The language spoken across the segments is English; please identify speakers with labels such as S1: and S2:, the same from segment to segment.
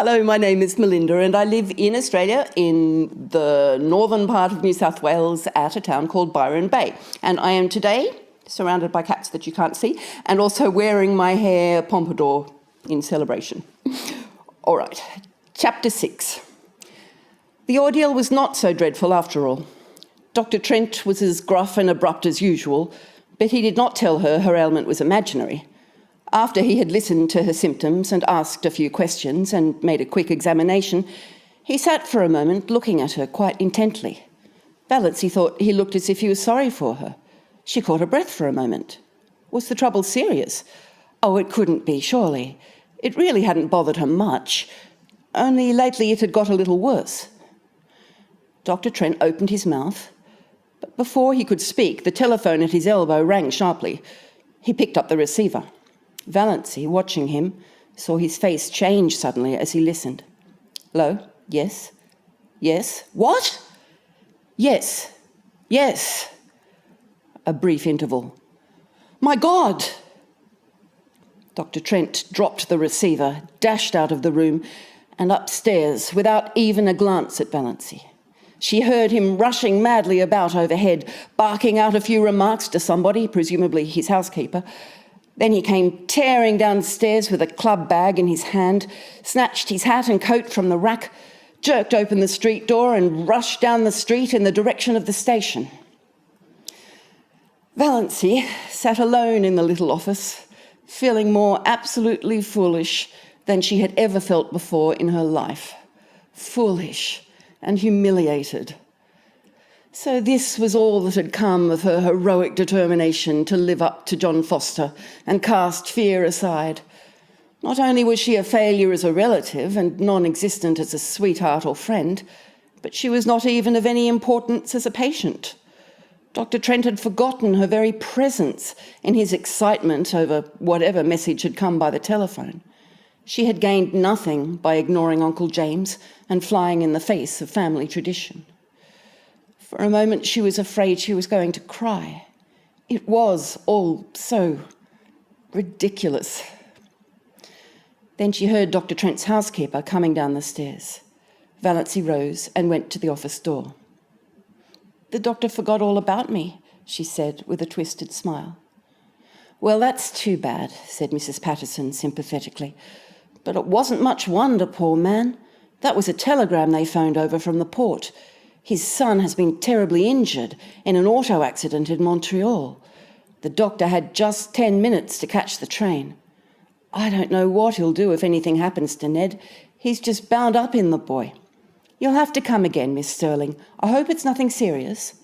S1: Hello, my name is Melinda and I live in Australia in the northern part of New South Wales at a town called Byron Bay. And I am today surrounded by cats that you can't see and also wearing my hair pompadour in celebration. All right, Chapter 6. The ordeal was not so dreadful after all. Dr. Trent was as gruff and abrupt as usual, but he did not tell her her ailment was imaginary. After he had listened to her symptoms and asked a few questions and made a quick examination, he sat for a moment looking at her quite intently. Valency thought he looked as if he was sorry for her. She caught her breath for a moment. Was the trouble serious? Oh, it couldn't be, surely. It really hadn't bothered her much. Only lately it had got a little worse. Dr. Trent opened his mouth, but before he could speak, the telephone at his elbow rang sharply. He picked up the receiver. Valency, watching him, saw his face change suddenly as he listened. Hello? Yes? Yes? What? Yes. Yes. A brief interval. My God! Dr. Trent dropped the receiver, dashed out of the room, and upstairs without even a glance at Valency. She heard him rushing madly about overhead, barking out a few remarks to somebody, presumably his housekeeper. Then he came tearing downstairs with a club bag in his hand, snatched his hat and coat from the rack, jerked open the street door and rushed down the street in the direction of the station. Valency sat alone in the little office, feeling more absolutely foolish than she had ever felt before in her life. Foolish and humiliated. So this was all that had come of her heroic determination to live up to John Foster and cast fear aside. Not only was she a failure as a relative and non-existent as a sweetheart or friend, but she was not even of any importance as a patient. Dr. Trent had forgotten her very presence in his excitement over whatever message had come by the telephone. She had gained nothing by ignoring Uncle James and flying in the face of family tradition. For a moment she was afraid she was going to cry. It was all so ridiculous. Then she heard Dr. Trent's housekeeper coming down the stairs. Valency rose and went to the office door. The doctor forgot all about me, she said with a twisted smile. Well, that's too bad, said Mrs. Patterson sympathetically. But it wasn't much wonder, poor man. That was a telegram they phoned over from the port. His son has been terribly injured in an auto accident in Montreal. The doctor had just 10 minutes to catch the train. I don't know what he'll do if anything happens to Ned. He's just bound up in the boy. You'll have to come again, Miss Sterling. I hope it's nothing serious.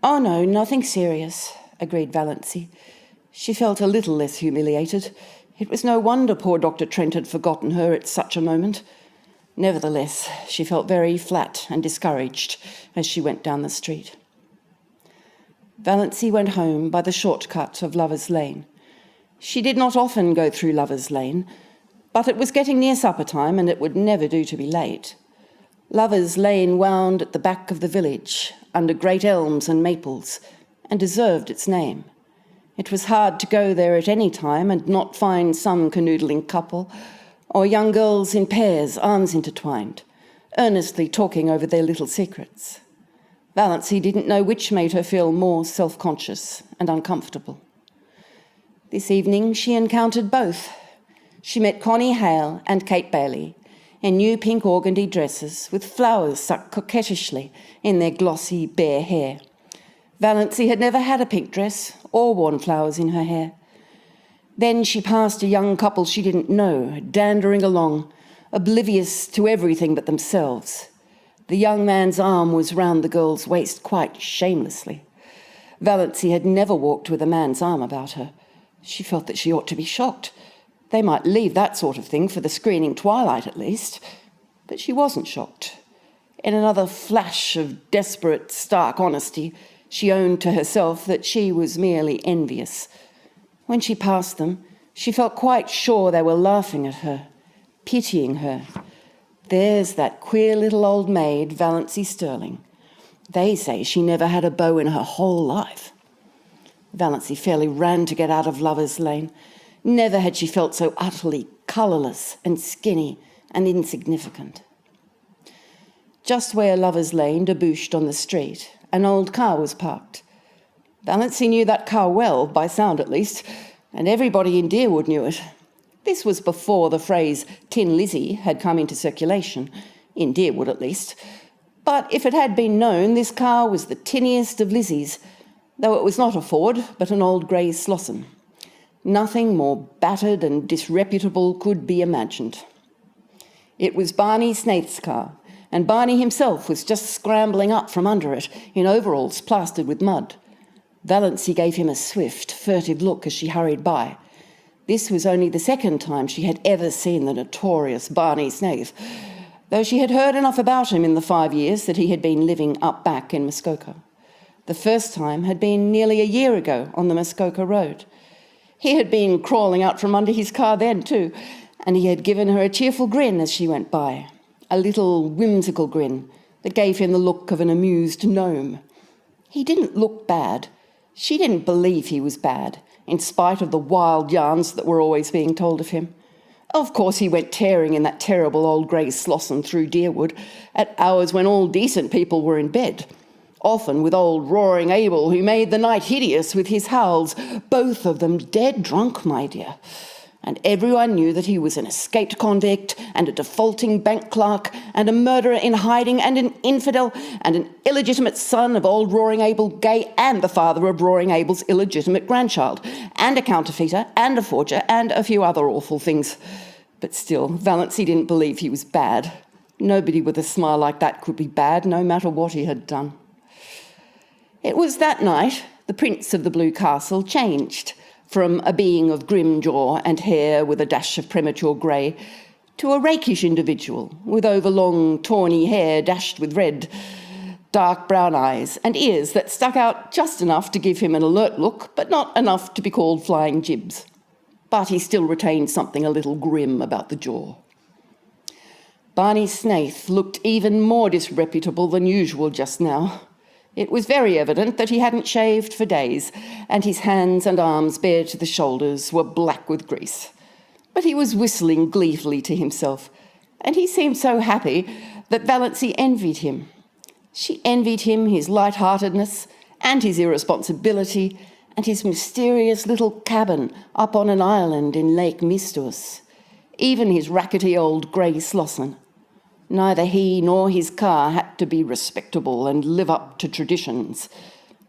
S1: Oh, no, nothing serious, agreed Valency. She felt a little less humiliated. It was no wonder poor Dr. Trent had forgotten her at such a moment. Nevertheless, she felt very flat and discouraged as she went down the street. Valency went home by the shortcut of Lover's Lane. She did not often go through Lover's Lane, but it was getting near supper time and it would never do to be late. Lover's Lane wound at the back of the village, under great elms and maples, and deserved its name. It was hard to go there at any time and not find some canoodling couple, or young girls in pairs, arms intertwined, earnestly talking over their little secrets. Valency didn't know which made her feel more self-conscious and uncomfortable. This evening she encountered both. She met Connie Hale and Kate Bailey in new pink organdy dresses with flowers stuck coquettishly in their glossy, bare hair. Valency had never had a pink dress or worn flowers in her hair. Then she passed a young couple she didn't know, dandering along, oblivious to everything but themselves. The young man's arm was round the girl's waist quite shamelessly. Valency had never walked with a man's arm about her. She felt that she ought to be shocked. They might leave that sort of thing for the screening twilight at least. But she wasn't shocked. In another flash of desperate, stark honesty, she owned to herself that she was merely envious. When she passed them, she felt quite sure they were laughing at her, pitying her. There's that queer little old maid, Valency Sterling. They say she never had a beau in her whole life. Valency fairly ran to get out of Lover's Lane. Never had she felt so utterly colourless and skinny and insignificant. Just where Lover's Lane debouched on the street, an old car was parked. Valency knew that car well, by sound at least, and everybody in Deerwood knew it. This was before the phrase Tin Lizzie had come into circulation, in Deerwood at least. But if it had been known, this car was the tinniest of Lizzies, though it was not a Ford, but an old grey Slosson. Nothing more battered and disreputable could be imagined. It was Barney Snaith's car, and Barney himself was just scrambling up from under it, in overalls plastered with mud. Valency gave him a swift, furtive look as she hurried by. This was only the second time she had ever seen the notorious Barney Snaith, though she had heard enough about him in the 5 years that he had been living up back in Muskoka. The first time had been nearly a year ago on the Muskoka Road. He had been crawling out from under his car then too, and he had given her a cheerful grin as she went by, a little whimsical grin that gave him the look of an amused gnome. He didn't look bad. She didn't believe he was bad, in spite of the wild yarns that were always being told of him. Of course he went tearing in that terrible old grey Slosson through Deerwood at hours when all decent people were in bed, often with old roaring Abel, who made the night hideous with his howls, both of them dead drunk, my dear. And everyone knew that he was an escaped convict and a defaulting bank clerk and a murderer in hiding and an infidel and an illegitimate son of old Roaring Abel, gay, and the father of Roaring Abel's illegitimate grandchild, and a counterfeiter and a forger and a few other awful things. But still, Valency didn't believe he was bad. Nobody with a smile like that could be bad, no matter what he had done. It was that night the Prince of the Blue Castle changed from a being of grim jaw and hair with a dash of premature grey to a rakish individual with overlong, tawny hair dashed with red, dark brown eyes and ears that stuck out just enough to give him an alert look, but not enough to be called flying jibs. But he still retained something a little grim about the jaw. Barney Snaith looked even more disreputable than usual just now. It was very evident that he hadn't shaved for days, and his hands and arms bare to the shoulders were black with grease. But he was whistling gleefully to himself, and he seemed so happy that Valency envied him. She envied him his light-heartedness and his irresponsibility and his mysterious little cabin up on an island in Lake Mistus, even his rackety old grey Slosson. Neither he nor his car had to be respectable and live up to traditions.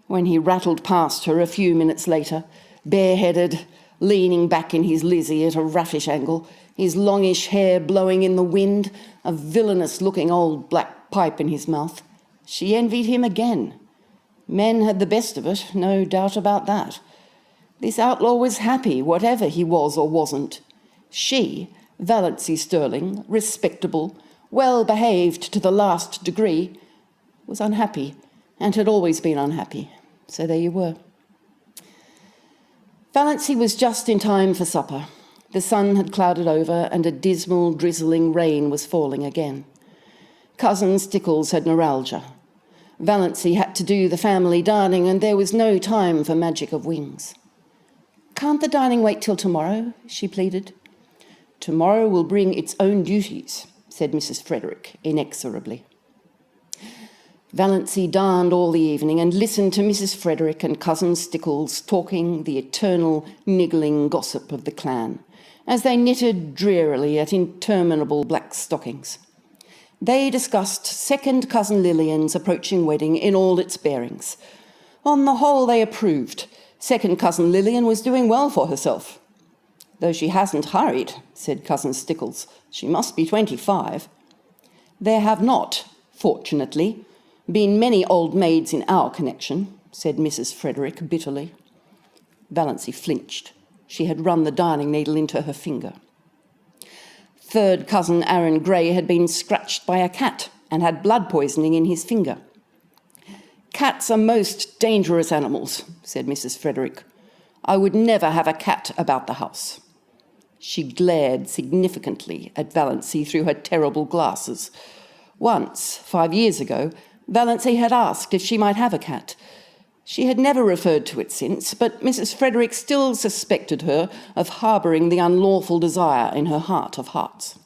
S1: When he rattled past her a few minutes later, bareheaded, leaning back in his Lizzie at a raffish angle, his longish hair blowing in the wind, a villainous-looking old black pipe in his mouth, she envied him again. Men had the best of it, no doubt about that. This outlaw was happy, whatever he was or wasn't. She, Valency Sterling, respectable, well-behaved to the last degree, was unhappy and had always been unhappy. So there you were. Valency was just in time for supper. The sun had clouded over and a dismal, drizzling rain was falling again. Cousin Stickles had neuralgia. Valency had to do the family dining and there was no time for magic of wings. "Can't the dining wait till tomorrow?" she pleaded. "Tomorrow will bring its own duties," said Mrs. Frederick inexorably. Valency darned all the evening and listened to Mrs. Frederick and Cousin Stickles talking the eternal niggling gossip of the clan, as they knitted drearily at interminable black stockings. They discussed second Cousin Lillian's approaching wedding in all its bearings. On the whole, they approved. Second Cousin Lillian was doing well for herself. "Though she hasn't hurried," said Cousin Stickles. "She must be 25. "There have not, fortunately, been many old maids in our connection," said Mrs. Frederick bitterly. Valency flinched. She had run the darning needle into her finger. Third Cousin Aaron Gray had been scratched by a cat and had blood poisoning in his finger. "Cats are most dangerous animals," said Mrs. Frederick. "I would never have a cat about the house." She glared significantly at Valency through her terrible glasses. Once, 5 years ago, Valency had asked if she might have a cat. She had never referred to it since, but Mrs. Frederick still suspected her of harbouring the unlawful desire in her heart of hearts.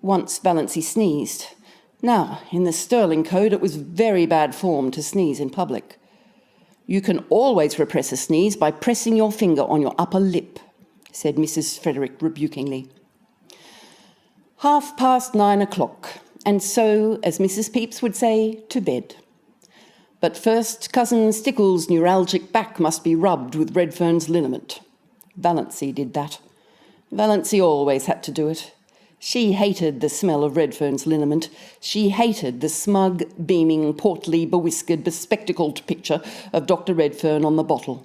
S1: Once Valancy sneezed. Now, in the Sterling Code, it was very bad form to sneeze in public. "You can always repress a sneeze by pressing your finger on your upper lip," said Mrs. Frederick rebukingly. 9:30, and so, as Mrs. Pepys would say, to bed. But first, Cousin Stickle's neuralgic back must be rubbed with Redfern's liniment. Valancy did that. Valancy always had to do it. She hated the smell of Redfern's liniment. She hated the smug, beaming, portly, bewhiskered, bespectacled picture of Dr. Redfern on the bottle.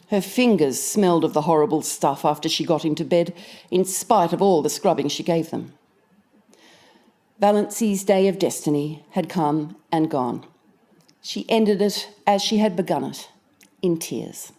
S1: Her fingers smelled of the horrible stuff after she got into bed, in spite of all the scrubbing she gave them. Valancy's day of destiny had come and gone. She ended it as she had begun it, in tears.